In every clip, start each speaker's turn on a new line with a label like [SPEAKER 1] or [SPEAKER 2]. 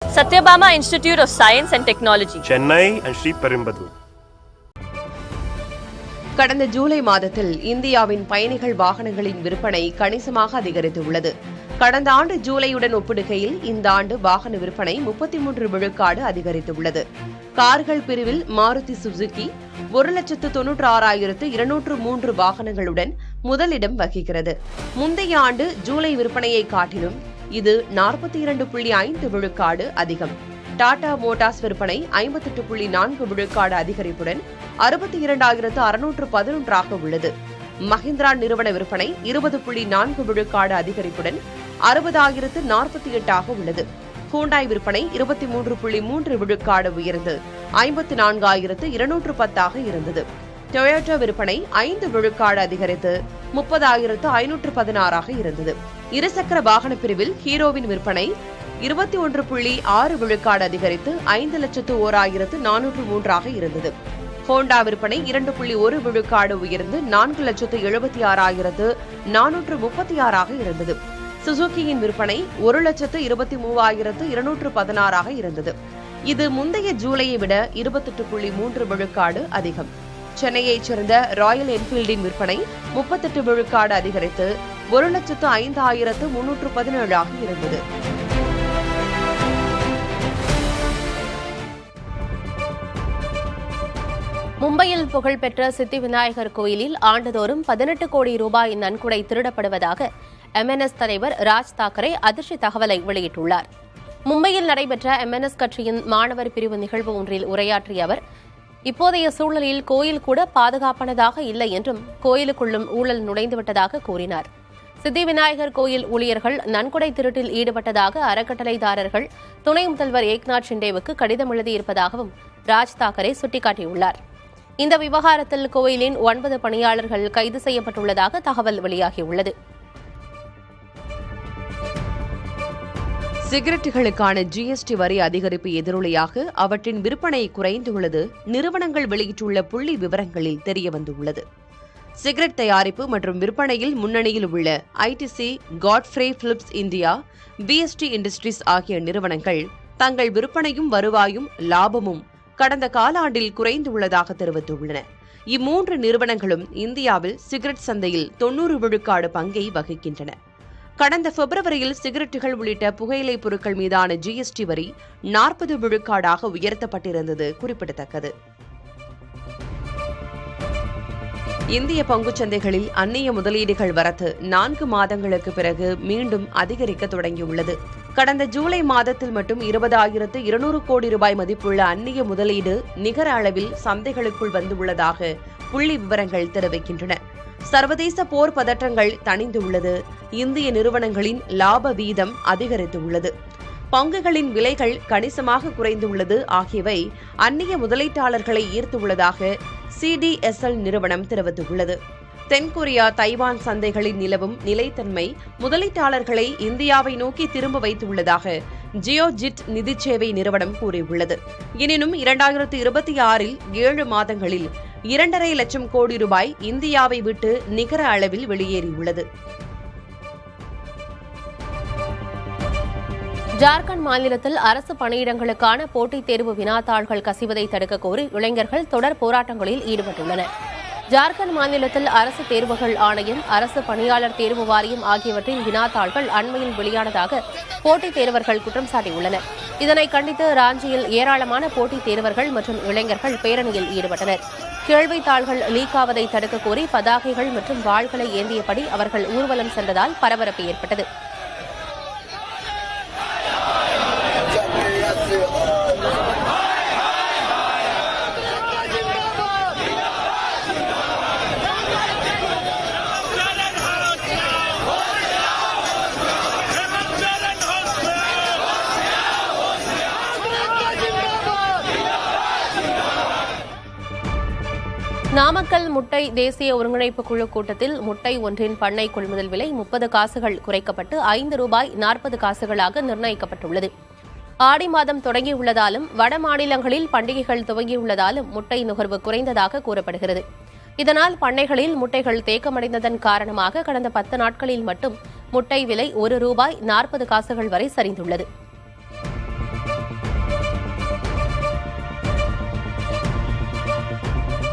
[SPEAKER 1] Satyabama Institute of Science and Technology,
[SPEAKER 2] Chennai and Sri Perumbudur.
[SPEAKER 3] கடந்த ஜூலை மாதத்தில் இந்தியாவின் பயணிகள் வாகனங்களின் விற்பனை கணிசமாக அதிகரித்துள்ளது. கடந்த ஆண்டு ஜூலையுடன் ஒப்பிடுகையில் இந்த ஆண்டு வாகன விற்பனை 33 விழுக்காடு அதிகரித்துள்ளது. கார்கள் பிரிவில் மாருதி சுசுகி 1,96,203 வாகனங்களுடன் முதலிடம் வகிக்கிறது. முந்தைய ஆண்டு ஜூலை விற்பனையை காட்டிலும் இது 42.5 விழுக்காடு அதிகம். டாடா மோட்டார்ஸ் விற்பனை 58.4 விழுக்காடு அதிகரிப்புடன் 62,611 உள்ளது. மஹிந்திரா நிறுவன விற்பனை 20.4 விழுக்காடு அதிகரிப்புடன் 60,048 உள்ளது. ஹூண்டாய் விற்பனை 23.3 விழுக்காடு உயர்ந்து 54,210 இருந்தது. டொயோட்டா விற்பனை 5 விழுக்காடு அதிகரித்து 30,516 இருந்தது. இருசக்கர வாகன பிரிவில் ஹீரோவின் விற்பனை 21.6 விழுக்காடு அதிகரித்து 5,01,403 இருந்தது. ஹோண்டா விற்பனை 2.1 விழுக்காடு உயர்ந்து 4,76,436 இருந்தது. சுசுகியின் விற்பனை 1,23,216 இருந்தது. இது முந்தைய ஜூலையை விட 28.3 விழுக்காடு அதிகம். சென்னையைச் சேர்ந்த ராயல் என்ஃபீல்டின் விற்பனை 38 விழுக்காடு அதிகரித்து 1,05,317 இருந்தது.
[SPEAKER 4] மும்பையில் புகழ்பெற்ற சித்தி விநாயகர் கோயிலில் ஆண்டுதோறும் 18 கோடி ரூபாய் நன்கொடை திருடப்படுவதாக MNS தலைவர் ராஜ் தாக்கரே அதிர்ச்சி தகவலை வெளியிட்டுள்ளார். மும்பையில் நடைபெற்ற MNS கட்சியின் மாணவர் பிரிவு நிகழ்வு ஒன்றில் உரையாற்றிய அவர், இப்போதைய சூழலில் கோயில் கூட பாதுகாப்பானதாக இல்லை என்றும் கோயிலுக்குள்ளும் ஊழல் நுழைந்துவிட்டதாக கூறினார். சித்தி விநாயகர் கோயில் ஊழியர்கள் நன்கொடை திருட்டில் ஈடுபட்டதாக அறக்கட்டளைதாரர்கள் துணை முதல்வர் ஏக்நாத் ஷிண்டேவுக்கு கடிதம் எழுதியிருப்பதாகவும் ராஜ் தாக்கரே சுட்டிக்காட்டியுள்ளார். இந்த விவகாரத்தில் கோயிலின் 9 பணியாளர்கள் கைது செய்யப்பட்டுள்ளதாக தகவல் வெளியாகியுள்ளது.
[SPEAKER 3] சிகரெட்டுகளுக்கான GST வரி அதிகரிப்பு எதிரொலியாக அவற்றின் விற்பனை குறைந்துள்ளது நிறுவனங்கள் வெளியிட்டுள்ள புள்ளி விவரங்களில் தெரியவந்துள்ளது. சிகரெட் தயாரிப்பு மற்றும் விற்பனையில் முன்னணியில் உள்ள ITC, Godfrey Phillips India, BST industries ஆகிய நிறுவனங்கள் தங்கள் விற்பனையும் வருவாயும் லாபமும் கடந்த காலாண்டில் குறைந்துள்ளதாக தெரிவித்துள்ளன. இம்மூன்று நிறுவனங்களும் இந்தியாவில் சிகரெட் சந்தையில் 90 விழுக்காடு பங்கை வகிக்கின்றன. கடந்த பிப்ரவரியில் சிகரெட்டுகள் உள்ளிட்ட புகையிலைப் பொருட்கள் மீதான GST வரி 40 விழுக்காடாக உயர்த்தப்பட்டிருந்தது குறிப்பிடத்தக்கது. இந்திய பங்குச்சந்தைகளில் அந்நிய முதலீடுகள் வரத்து 4 மாதங்களுக்கு பிறகு மீண்டும் அதிகரிக்க தொடங்கியுள்ளது. கடந்த ஜூலை மாதத்தில் மட்டும் 20,200 கோடி ரூபாய் மதிப்புள்ள அந்நிய முதலீடு நிகர அளவில் சந்தைகளுக்குள் வந்துள்ளதாக புள்ளி விவரங்கள் தெரிவிக்கின்றன. சர்வதேச போர் பதற்றங்கள் தணிந்துள்ளது. இந்திய நிறுவனங்களின் லாப வீதம் அதிகரித்துள்ளது. பங்குகளின் விலைகள் கணிசமாக குறைந்துள்ளது ஆகியவை அந்நிய முதலீட்டாளர்களை ஈர்த்துள்ளதாக CDSL நிறுவனம் தெரிவித்துள்ளது. தென்கொரியா, தைவான் சந்தைகளில் நிலவும் நிலைத்தன்மை முதலீட்டாளர்களை இந்தியாவை நோக்கி திரும்ப வைத்துள்ளதாக ஜியோஜிட் நிதிச்சேவை நிறுவனம் கூறியுள்ளது. எனினும் 2026 7 மாதங்களில் 2.5 லட்சம் கோடி ரூபாய் இந்தியாவை விட்டு நிகர அளவில் வெளியேறியுள்ளது.
[SPEAKER 4] ஜார்க்கண்ட் மாநிலத்தில் அரசு பணியிடங்களுக்கான போட்டித் தேர்வு வினாத்தாள்கள் கசிவதை தடுக்க கோரி இளைஞர்கள் தொடர் போராட்டங்களில் ஈடுபட்டுள்ளனர். ஜார்க்கண்ட் மாநிலத்தில் அரசு தேர்வுகள் ஆணையம், அரசு பணியாளர் தேர்வு வாரியம் ஆகியவற்றின் வினாத்தாள்கள் அண்மையில் வெளியானதாக போட்டித் தேர்வர்கள் குற்றம் சாட்டியுள்ளனர். இதனை கண்டித்து ராஞ்சியில் ஏராளமான போட்டித் தேர்வர்கள் மற்றும் இளைஞர்கள் பேரணியில் ஈடுபட்டனர். கேள்வித்தாள்கள் லீக் ஆவதை தடுக்க கோரி பதாகைகள் மற்றும் வாள்களை ஏந்தியபடி அவர்கள் ஊர்வலம் சென்றதால் பரபரப்பு ஏற்பட்டது. நாமக்கல் முட்டை தேசிய ஒருங்கிணைப்பு குழு கூட்டத்தில் முட்டை ஒன்றின் பண்ணை கொள்முதல் விலை 30 காசுகள் குறைக்கப்பட்டு 5 ரூபாய் 40 காசுகளாக நிர்ணயிக்கப்பட்டுள்ளது. ஆடி மாதம் தொடங்கியுள்ளதாலும் வட மாநிலங்களில் பண்டிகைகள் துவங்கியுள்ளதாலும் முட்டை நுகர்வு குறைந்ததாக கூறப்படுகிறது. இதனால் பண்ணைகளில் முட்டைகள் தேக்கமடைந்ததன் காரணமாக கடந்த 10 நாட்களில் மட்டும் முட்டை விலை 1 ரூபாய் 40 காசுகள் வரை சரிந்துள்ளது.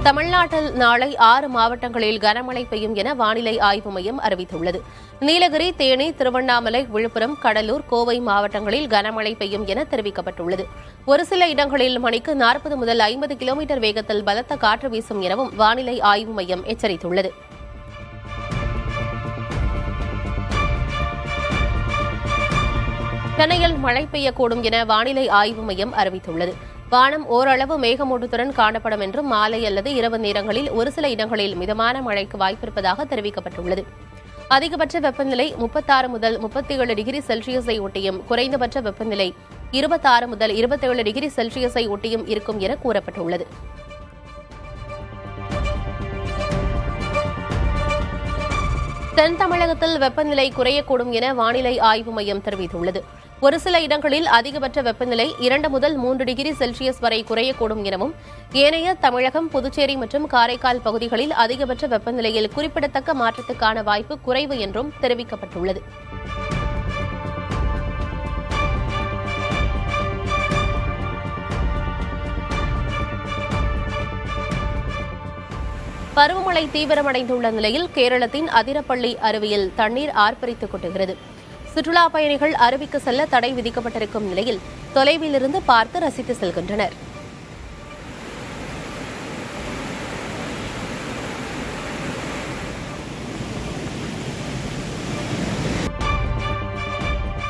[SPEAKER 4] தமிழ்நாட்டில் நாளை 6 மாவட்டங்களில் கனமழை பெய்யும் என வானிலை ஆய்வு மையம் அறிவித்துள்ளது. நீலகிரி, தேனி, திருவண்ணாமலை, விழுப்புரம், கடலூர், கோவை மாவட்டங்களில் கனமழை பெய்யும் என தெரிவிக்கப்பட்டுள்ளது. ஒரு சில இடங்களில் மணிக்கு 40 முதல் 50 கிலோமீட்டர் வேகத்தில் பலத்த காற்று வீசும் எனவும் வானிலை ஆய்வு மையம் எச்சரித்துள்ளது. சென்னையில் மழை பெய்யக்கூடும் என வானிலை ஆய்வு மையம் அறிவித்துள்ளது. வானம் ஓரளவு மேகமூட்டத்துடன் காணப்படும் என்றும் மாலை அல்லது இரவு நேரங்களில் ஒரு சில இடங்களில் மிதமான மழைக்கு வாய்ப்பிருப்பதாக தெரிவிக்கப்பட்டுள்ளது. அதிகபட்ச வெப்பநிலை 36 முதல் 37 டிகிரி செல்சியஸை ஒட்டியும் குறைந்தபட்ச வெப்பநிலை 26 முதல் 27 டிகிரி செல்சியஸை ஒட்டியும் இருக்கும் என கூறப்பட்டுள்ளது. தென் தமிழகத்தில் வெப்பநிலை குறையக்கூடும் என வானிலை ஆய்வு மையம் தெரிவித்துள்ளது. ஒரு சில இடங்களில் அதிகபட்ச வெப்பநிலை 2 முதல் 3 டிகிரி செல்சியஸ் வரை குறையக்கூடும் எனவும் ஏனைய தமிழகம், புதுச்சேரி மற்றும் காரைக்கால் பகுதிகளில் அதிகபட்ச வெப்பநிலையில் குறிப்பிடத்தக்க மாற்றத்துக்கான வாய்ப்பு குறைவு என்றும் தெரிவிக்கப்பட்டுள்ளது. பருவமழை தீவிரமடைந்துள்ள நிலையில் கேரளத்தின் அதிரப்பள்ளி அருவியில் தண்ணீர் ஆர்ப்பரித்துக் கொட்டுகிறது. சுற்றுலாப் பயணிகள் அருவிக்கு செல்ல தடை விதிக்கப்பட்டிருக்கும் நிலையில் தொலைவிலிருந்து பார்த்து ரசித்து செல்கின்றனர்.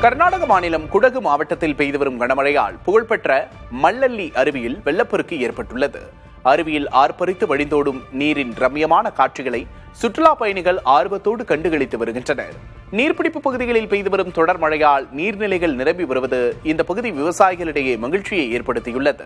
[SPEAKER 5] கர்நாடக மாநிலம் குடகு மாவட்டத்தில் பெய்து வரும் கனமழையால் புகழ்பெற்ற மல்லல்லி அருவியில் வெள்ளப்பெருக்கு ஏற்பட்டுள்ளது. அருவியில் ஆர்ப்பரித்து வழிந்தோடும் நீரின் ரம்யமான காட்சிகளை சுற்றுலா பயணிகள் ஆர்வத்தோடு கண்டுகளித்து வருகின்றனர். நீர்பிடிப்பு பகுதிகளில் பெய்து வரும் தொடர் மழையால் நீர்நிலைகள் நிரம்பி வருவது இந்த பகுதி விவசாயிகளிடையே மகிழ்ச்சியை ஏற்படுத்தியுள்ளது.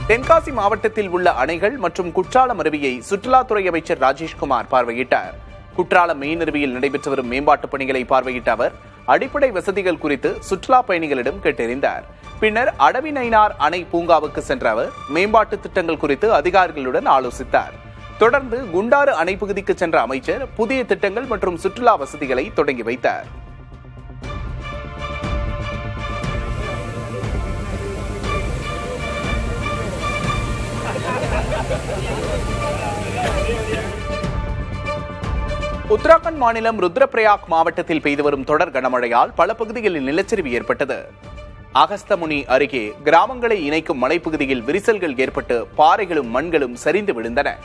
[SPEAKER 5] தென்காசி மாவட்டத்தில் உள்ள அணைகள் மற்றும் குற்றாலம் அருவியை சுற்றுலாத்துறை அமைச்சர் ராஜேஷ்குமார் பார்வையிட்டார். குற்றாலம் மெயின் அருவியில் நடைபெற்று வரும் மேம்பாட்டுப் பணிகளை பார்வையிட்ட அவர் அடிப்படை வசதிகள் குறித்து சுற்றுலா பயணிகளிடம் கேட்டறிந்தார். பின்னர் அடவி நயினார் அணை பூங்காவுக்கு சென்ற அவர் மேம்பாட்டு திட்டங்கள் குறித்து அதிகாரிகளுடன் ஆலோசித்தார். தொடர்ந்து குண்டாறு அணை பகுதிக்கு சென்ற அமைச்சர் புதிய திட்டங்கள் மற்றும் சுற்றுலா வசதிகளை தொடங்கி வைத்தார். உத்தராகண்ட் மாநிலம் ருத்ரபிரயாக் மாவட்டத்தில் பெய்து வரும் தொடர் கனமழையால் பல பகுதிகளில் நிலச்சரிவு ஏற்பட்டது. அகஸ்தமுனி அருகே கிராமங்களை இணைக்கும் மலைப்பகுதியில் விரிசல்கள் ஏற்பட்டு பாறைகளும் மண்களும் சரிந்து விழுந்தன.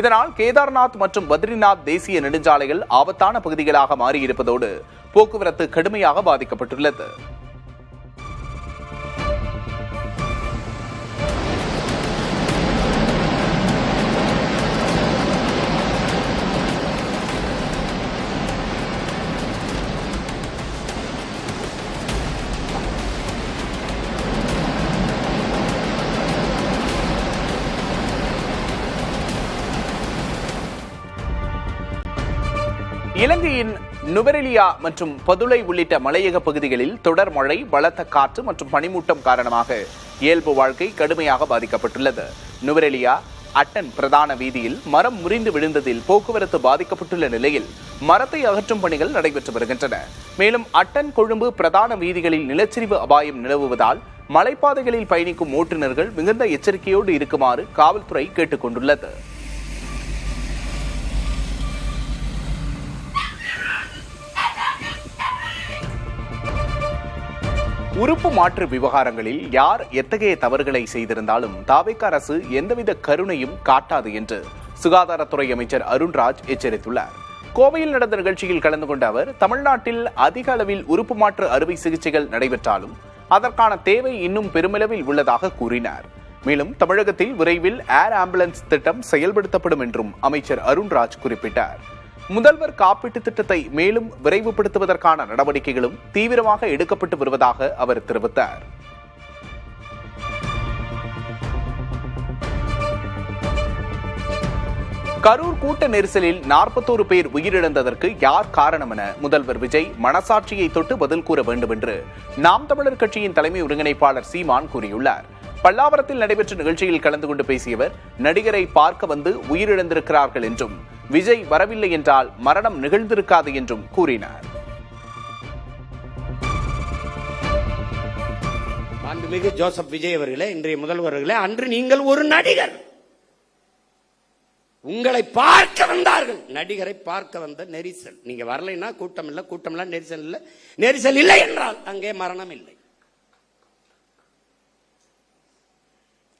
[SPEAKER 5] இதனால் கேதார்நாத் மற்றும் பத்ரிநாத் தேசிய நெடுஞ்சாலைகள் ஆபத்தான பகுதிகளாக மாறியிருப்பதோடு போக்குவரத்து கடுமையாக பாதிக்கப்பட்டுள்ளது. இலங்கையின் நுவரெலியா மற்றும் பதுளை உள்ளிட்ட மலையக பகுதிகளில் தொடர் மழை, பலத்த காற்று மற்றும் பனிமூட்டம் காரணமாக இயல்பு வாழ்க்கை கடுமையாக பாதிக்கப்பட்டுள்ளது. நுவரெலியா அட்டன் பிரதான வீதியில் மரம் முறிந்து விழுந்ததில் போக்குவரத்து பாதிக்கப்பட்டுள்ள நிலையில் மரத்தை அகற்றும் பணிகள் நடைபெற்று வருகின்றன. மேலும் அட்டன், கொழும்பு பிரதான வீதிகளில் நிலச்சரிவு அபாயம் நிலவுவதால் மலைப்பாதைகளில் பயணிக்கும் ஓட்டுநர்கள் மிகுந்த எச்சரிக்கையோடு இருக்குமாறு காவல்துறை கேட்டுக் கொண்டுள்ளது. உறுப்பு மாற்று விவகாரங்களில் யார் எத்தகைய தவறுகளை செய்திருந்தாலும் தாவேகா அரசு எந்தவித கருணையும் காட்டாது என்று சுகாதாரத்துறை அமைச்சர் அருண்ராஜ் எச்சரித்துள்ளார். கோவையில் நடந்த நிகழ்ச்சியில் கலந்து கொண்ட அவர் தமிழ்நாட்டில் அதிக அளவில் உறுப்பு மாற்று அறுவை சிகிச்சைகள் நடைபெற்றாலும் அதற்கான தேவை இன்னும் பெருமளவில் உள்ளதாக கூறினார். மேலும் தமிழகத்தில் விரைவில் ஏர் ஆம்புலன்ஸ் திட்டம் செயல்படுத்தப்படும் என்றும் அமைச்சர் அருண்ராஜ் குறிப்பிட்டார். முதல்வர் காப்பீட்டு திட்டத்தை மேலும் விரைவுபடுத்துவதற்கான நடவடிக்கைகளும் தீவிரமாக எடுக்கப்பட்டு வருவதாக அவர் தெரிவித்தார். கரூர் கூட்ட நெரிசலில் 41 பேர் உயிரிழந்ததற்கு யார் காரணம் என முதல்வர் விஜய் மனசாட்சியை தொட்டு பதில் கூற வேண்டும் என்று நாம் தமிழர் கட்சியின் தலைமை ஒருங்கிணைப்பாளர் சீமான் கூறியுள்ளார். பல்லாவரத்தில் நடைபெற்ற நிகழ்ச்சியில் கலந்து கொண்டு பேசிய அவர் நடிகரை பார்க்க வந்து உயிரிழந்திருக்கிறார்கள் என்றும் விஜய் வரவில்லை என்றால் மரணம் நிகழ்ந்திருக்காது என்றும் கூறினார்.
[SPEAKER 6] மாண்புமிகு ஜோசப் விஜய் அவர்களே, இன்றைய முதல்வர்களே, அன்று நீங்கள் ஒரு நடிகர், உங்களை பார்க்க வந்தார்கள். நடிகரை பார்க்க வந்த நெரிசல். நீங்க வரலைன்னா கூட்டம் இல்ல, கூட்டம் இல்ல, நெரிசல் இல்ல, நெரிசல் இல்லை என்றால் அங்கே மரணம் இல்லை.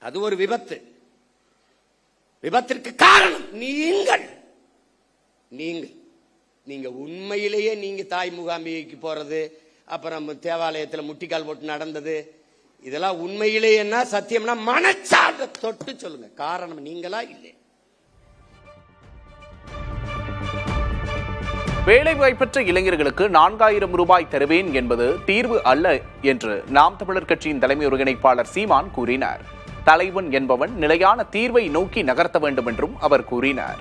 [SPEAKER 6] அது ஒரு விபத்து. விபத்திற்கு காரணம் நீங்கள். நீங்க உண்மையிலேயே நீங்க தாய் முகாமிக்கு போறது, அப்புறம் தேவாலயத்தில் முட்டிக்கால் போட்டு நடந்தது, இதெல்லாம் உண்மையிலேயே சத்தியம்னா மனச்சார்ந்த தொட்டு சொல்லுங்க. காரணம் நீங்களா இல்லை?
[SPEAKER 5] வேலைவாய்ப்பற்ற இளைஞர்களுக்கு 4000 ரூபாய் தருவேன் என்பது தீர்வு அல்ல என்று நாம் தமிழர் கட்சியின் தலைமை ஒருங்கிணைப்பாளர் சீமான் கூறினார். தலைவன் என்பவன் நிலையான தீர்வை நோக்கி நகர்த்த வேண்டும் என்றும் அவர் கூறினார்.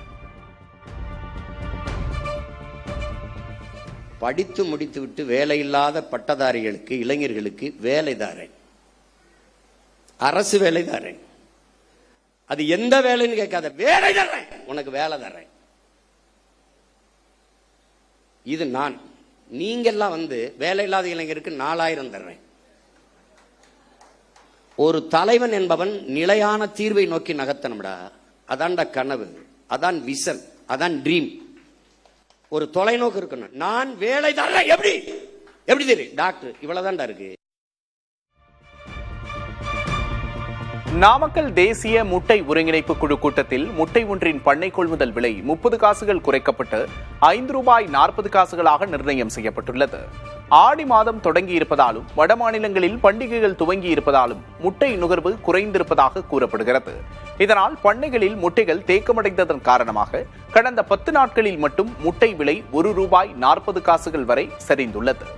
[SPEAKER 6] படித்து முடித்துவிட்டு வேலையில்லாத பட்டதாரிகளுக்கு, இளைஞர்களுக்கு வேலை தாரேன், அரசு வேலை தாரேன். அது எந்த வேலைன்னு கேட்காத, வேலை தர்றேன், உனக்கு வேலை தர்றேன். இது நான். நீங்கெல்லாம் வேலை இல்லாத இளைஞருக்கு 4000 தர்றேன். ஒரு தலைவன் என்பவன் நிலையான தீர்வை நோக்கி நகர்த்தணும்டா. அதான்டா கனவு, அதான் விஷன், அதான் ட்ரீம். ஒரு தொலைநோக்கு இருக்கணும். நான் வேலை தர்றேன். எப்படி தெரியும் டாக்டர்? இவ்வளவுதான்டா இருக்கு.
[SPEAKER 5] நாமக்கல் தேசிய முட்டை ஒருங்கிணைப்பு குழு கூட்டத்தில் முட்டை ஒன்றின் பண்ணை கொள்முதல் விலை 30 காசுகள் குறைக்கப்பட்டு 5 ரூபாய் 40 காசுகளாக நிர்ணயம் செய்யப்பட்டுள்ளது. ஆடி மாதம் தொடங்கி இருப்பதாலும் வட மாநிலங்களில் பண்டிகைகள் துவங்கி இருப்பதாலும் முட்டை நுகர்வு குறைந்திருப்பதாக கூறப்படுகிறது. இதனால் பண்ணைகளில் முட்டைகள் தேக்கமடைந்ததன் காரணமாக கடந்த 10 நாட்களில் மட்டும் முட்டை விலை 1 ரூபாய் 40 காசுகள் வரை சரிந்துள்ளது.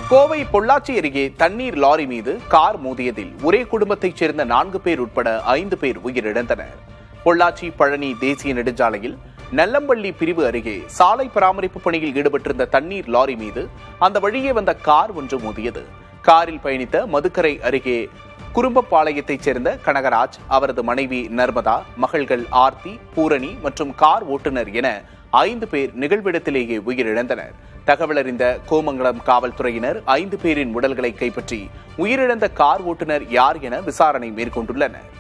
[SPEAKER 5] கோவை பொள்ளாச்சி அருகே தண்ணீர் லாரி மீது கார் மோதியதில் ஒரே குடும்பத்தைச் சேர்ந்த 4 பேர் உட்பட 5 பேர் உயிரிழந்தனர். பொள்ளாச்சி பழனி தேசிய நெடுஞ்சாலையில் நல்லம்பள்ளி பிரிவு அருகே சாலை பராமரிப்பு பணியில் ஈடுபட்டிருந்த தண்ணீர் லாரி மீது அந்த வழியே வந்த கார் ஒன்று மோதியது. காரில் பயணித்த மதுக்கரை அருகே குறும்பப்பாளையத்தைச் சேர்ந்த கனகராஜ், அவரது மனைவி நர்மதா, மகள்கள் ஆர்த்தி, பூரணி மற்றும் கார் ஓட்டுநர் என 5 பேர் நிகழ்விடத்திலேயே உயிரிழந்தனர். தகவல் அறிந்த கோமங்கலம் காவல்துறையினர் 5 பேரின் உடல்களை கைப்பற்றி உயிரிழந்த கார் ஓட்டுநர் யார் என விசாரணை மேற்கொண்டுள்ளனர்.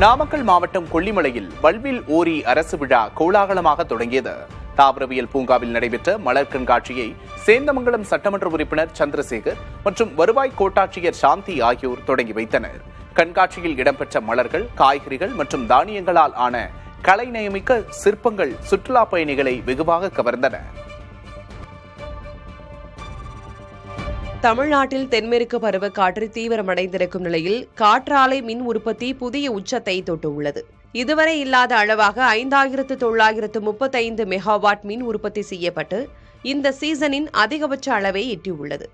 [SPEAKER 5] நாமக்கல் மாவட்டம் கொல்லிமலையில் வல்வில் ஓரி அரசு விழா கோலாகலமாக தொடங்கியது. தாவரவியல் பூங்காவில் நடைபெற்ற மலர் கண்காட்சியை சேந்தமங்கலம் சட்டமன்ற உறுப்பினர் சந்திரசேகர் மற்றும் வருவாய் கோட்டாட்சியர் சாந்தி ஆகியோர் தொடங்கி வைத்தனர். கண்காட்சியில் இடம்பெற்ற மலர்கள், காய்கறிகள் மற்றும் தானியங்களால் ஆன கலைநயமிக்க சிற்பங்கள் சுற்றுலா பயணிகளை வெகுவாக கவர்ந்தன.
[SPEAKER 3] தமிழ்நாட்டில் தென்மேற்கு பருவக்காற்று தீவிரமடைந்திருக்கும் நிலையில் காற்றாலை மின் உற்பத்தி புதிய உச்சத்தை தொட்டுள்ளது. இதுவரை இல்லாத அளவாக 5935 மெகாவாட் மின் உற்பத்தி செய்யப்பட்டு இந்த சீசனின் அதிகபட்ச அளவை எட்டியுள்ளது.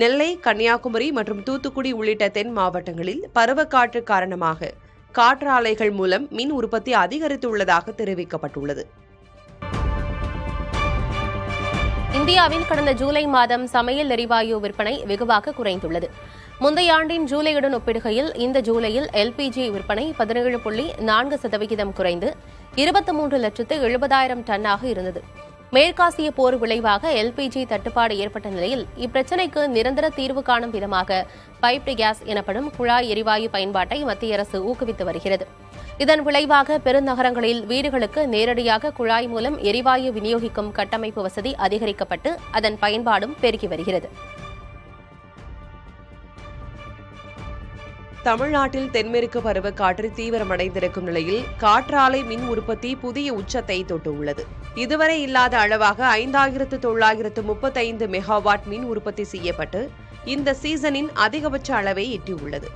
[SPEAKER 3] நெல்லை, கன்னியாகுமரி மற்றும் தூத்துக்குடி உள்ளிட்ட தென் மாவட்டங்களில் பருவக்காற்று காரணமாக காற்றாலைகள் மூலம் மின் உற்பத்தி அதிகரித்துள்ளதாக தெரிவிக்கப்பட்டுள்ளது.
[SPEAKER 4] இந்தியாவில் கடந்த ஜூலை மாதம் சமையல் எரிவாயு விற்பனை வெகுவாக குறைந்துள்ளது. முந்தைய ஆண்டின் ஜூலையுடன் ஒப்பிடுகையில் இந்த ஜூலையில் எல்பிஜி விற்பனை 17.4% குறைந்து 23,70,000 டன்னாக இருந்தது. மேற்காசிய போர் விளைவாக எல்பிஜி தட்டுப்பாடு ஏற்பட்ட நிலையில் இப்பிரச்சினைக்கு நிரந்தர தீர்வு காணும் விதமாக பைப்டு கேஸ் எனப்படும் குழாய் எரிவாயு பயன்பாட்டை மத்திய அரசு ஊக்குவித்து வருகிறது. இதன் விளைவாக பெருநகரங்களில் வீடுகளுக்கு நேரடியாக குழாய் மூலம் எரிவாயு விநியோகிக்கும் கட்டமைப்பு வசதி அதிகரிக்கப்பட்டு அதன் பயன்பாடும் பெருகி வருகிறது.
[SPEAKER 3] தமிழ்நாட்டில் தென்மேற்கு பருவக்காற்று தீவிரமடைந்திருக்கும் நிலையில் காற்றாலை மின் உற்பத்தி புதிய உச்சத்தை தொட்டுள்ளது. இதுவரை இல்லாத அளவாக 5935 மெகாவாட் மின் உற்பத்தி செய்யப்பட்டு இந்த சீசனின் அதிகபட்ச அளவை எட்டியுள்ளது.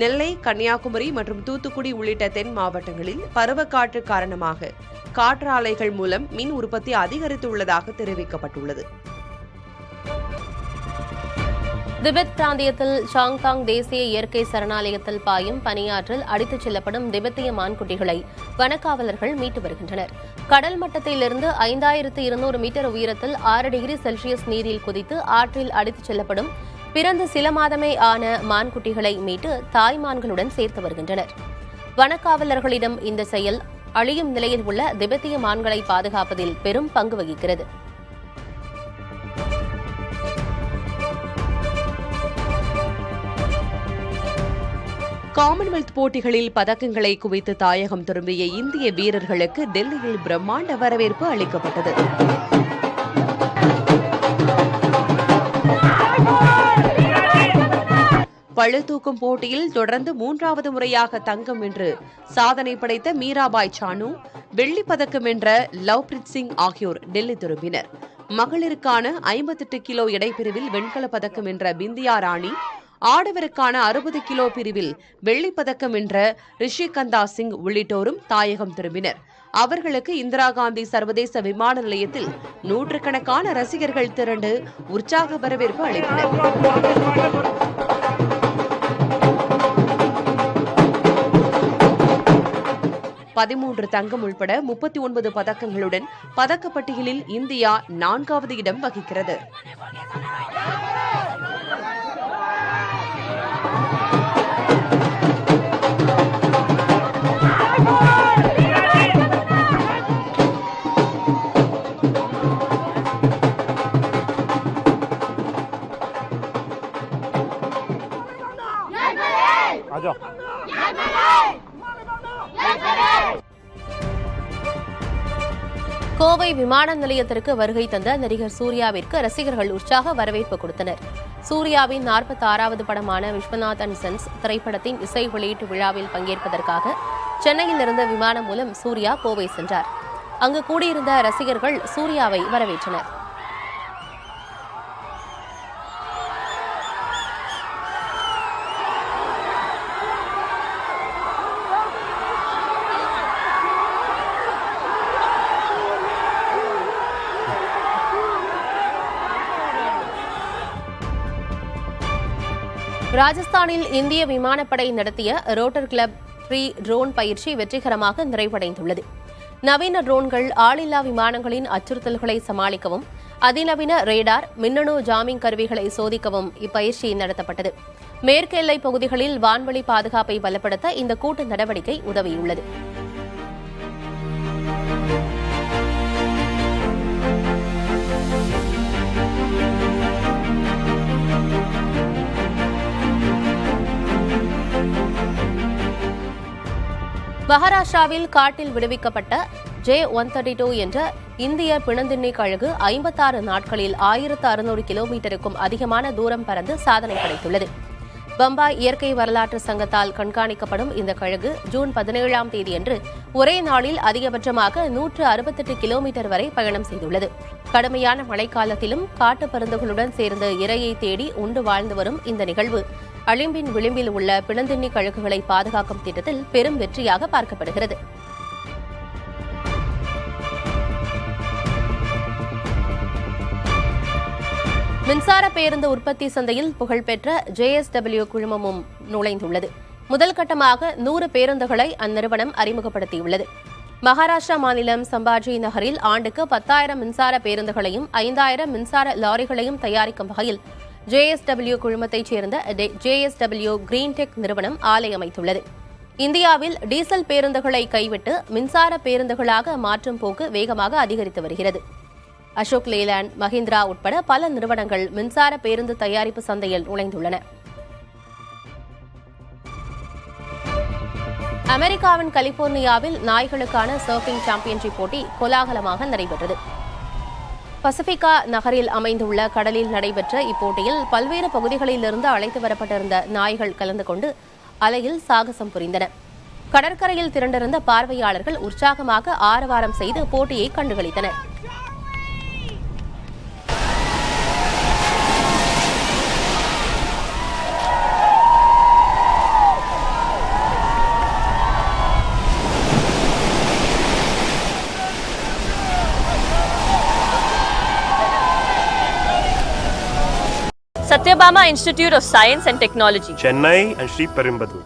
[SPEAKER 3] நெல்லை, கன்னியாகுமரி மற்றும் தூத்துக்குடி உள்ளிட்ட தென் மாவட்டங்களில் பருவக்காற்று காரணமாக காற்றாலைகள் மூலம் மின் உற்பத்தி அதிகரித்துள்ளதாக தெரிவிக்கப்பட்டுள்ளது.
[SPEAKER 4] திபெத் பிராந்தியத்தில் ஷாங்தாங் தேசிய இயற்கை சரணாலயத்தில் பாயும் பனியாற்றில் அடித்துச் செல்லப்படும் திபெத்திய மான்குட்டிகளை வனக்காவலர்கள் மீட்டு வருகின்றனர். கடல் மட்டத்திலிருந்து 5200 மீட்டர் உயரத்தில் 6 டிகிரி செல்சியஸ் நீரில் குதித்து ஆற்றில் அடித்துச் செல்லப்படும் பிறந்து சில மாதமே ஆன மான்குட்டிகளை மீட்டு தாய்மான்களுடன் சேர்த்து வருகின்றனர். வனக்காவலர்களிடம் இந்த செயல் அழியும் நிலையில் உள்ள திபெத்திய மான்களை பாதுகாப்பதில் பெரும் பங்கு வகிக்கிறது.
[SPEAKER 3] காமன்வெல்த் போட்டிகளில் பதக்கங்களை குவித்து தாயகம் திரும்பிய இந்திய வீரர்களுக்கு டெல்லியில் பிரம்மாண்ட வரவேற்பு அளிக்கப்பட்டது. பளுதூக்கும் போட்டியில் தொடர்ந்து 3வது முறையாக தங்கம் வென்று சாதனை படைத்த மீராபாய் சானு, வெள்ளிப் பதக்கம் வென்ற லவ்பிரீத் சிங் ஆகியோர் டெல்லி திரும்பினர். மகளிருக்கான 58 கிலோ எடைப்பிரிவில் வெண்கலப் பதக்கம் வென்ற பிந்தியா ராணி, ஆடவருக்கான 60 கிலோ பிரிவில் வெள்ளிப் பதக்கம் வென்ற ரிஷிகந்தா சிங் உள்ளிட்டோரும் தாயகம் திரும்பினர். அவர்களுக்கு இந்திரா காந்தி சர்வதேச விமான நிலையத்தில் நூற்றுக்கணக்கான ரசிகர்கள் திரண்டு உற்சாக வரவேற்பு அளித்தனர். 13 தங்கம் உள்பட 39 பதக்கங்களுடன் பதக்கப்பட்டியலில் இந்தியா 4வது இடம் வகிக்கிறது.
[SPEAKER 4] கோவை விமான நிலையத்திற்கு வருகை தந்த நடிகர் சூர்யாவிற்கு ரசிகர்கள் உற்சாக வரவேற்பு கொடுத்தனர். சூர்யாவின் 46வது படமான விஸ்வநாத் அண்ட் சன்ஸ் திரைப்படத்தின் இசை வெளியீட்டு விழாவில் பங்கேற்பதற்காக சென்னையில் இருந்த விமானம் மூலம் சூர்யா கோவை சென்றார். அங்கு கூடியிருந்த ரசிகர்கள் சூர்யாவை வரவேற்றனர். ராஜஸ்தானில் இந்திய விமானப்படை நடத்திய ரோட்டர் கிளப் 3 ட்ரோன் பயிற்சி வெற்றிகரமாக நிறைவடைந்துள்ளது. நவீன ட்ரோன்கள் ஆளில்லா விமானங்களின் அச்சுறுத்தல்களை சமாளிக்கவும், அதிநவீன ரேடார், மின்னணு ஜாமிங் கருவிகளை சோதிக்கவும் இப்பயிற்சி நடத்தப்பட்டது. மேற்கு எல்லை பகுதிகளில் வான்வழி பாதுகாப்பை பலப்படுத்த இந்த கூட்டு நடவடிக்கை உதவியுள்ளது. மகாராஷ்டிராவில் காட்டில் விடுவிக்கப்பட்ட J-132 என்ற இந்திய பிணந்தின்னி கழுகு 56 நாட்களில் 1600 கிலோமீட்டருக்கும் அதிகமான தூரம் பறந்து சாதனை படைத்துள்ளது. பம்பாய் இயற்கை வரலாற்று சங்கத்தால் கண்காணிக்கப்படும் இந்த கழுகு ஜூன் 17ஆம் தேதியன்று ஒரே நாளில் அதிகபட்சமாக 168 கிலோமீட்டர் வரை பயணம் செய்துள்ளது. கடுமையான மழைக்காலத்திலும் காட்டுப் பருந்துகளுடன் சேர்ந்து இரையை தேடி உண்டு வாழ்ந்து வரும் இந்த நிகழ்வு அழிம்பின் விளிம்பில் உள்ள பிணந்தின்னி கழுகுகளை பாதுகாக்கும் திட்டத்தில் பெரும் வெற்றியாக பார்க்கப்படுகிறது. மின்சார பேருந்து உற்பத்தி சந்தையில் புகழ்பெற்ற JSW குழுமமும் நுழைந்துள்ளது. முதல் கட்டமாக 100 பேருந்துகளை அந்நிறுவனம் அறிமுகப்படுத்தியுள்ளது. மகாராஷ்டிரா மாநிலம் சம்பாஜி நகரில் ஆண்டுக்கு 10,000 மின்சார பேருந்துகளையும் 5,000 மின்சார லாரிகளையும் தயாரிக்கும் வகையில் JSW குழுமத்தைச் சேர்ந்த JSW கிரீன் டெக் நிறுவனம் ஆலை அமைத்துள்ளது. இந்தியாவில் டீசல் பேருந்துகளை கைவிட்டு மின்சார பேருந்துகளாக மாற்றும் போக்கு வேகமாக அதிகரித்து வருகிறது. அசோக் லேலாண்ட், மஹிந்திரா உட்பட பல நிறுவனங்கள் மின்சார பேருந்து தயாரிப்பு சந்தையில் நுழைந்துள்ளன. அமெரிக்காவின் கலிபோர்னியாவில் நாய்களுக்கான சர்ஃபிங் சாம்பியன்ஷிப் போட்டி கோலாகலமாக நடைபெற்றது. பசிபிகா நகரில் அமைந்துள்ள கடலில் நடைபெற்ற இப்போட்டியில் பல்வேறு பகுதிகளிலிருந்து அழைத்து வரப்பட்டிருந்த நாய்கள் கலந்து கொண்டு அலையில் சாகசம் புரிந்தன. கடற்கரையில் திரண்டிருந்த பார்வையாளர்கள் உற்சாகமாக ஆரவாரம் செய்து போட்டியை கண்டுகளித்தனர்.
[SPEAKER 1] Satyabama Institute of Science and Technology,
[SPEAKER 2] Chennai and Sri Perumbudur.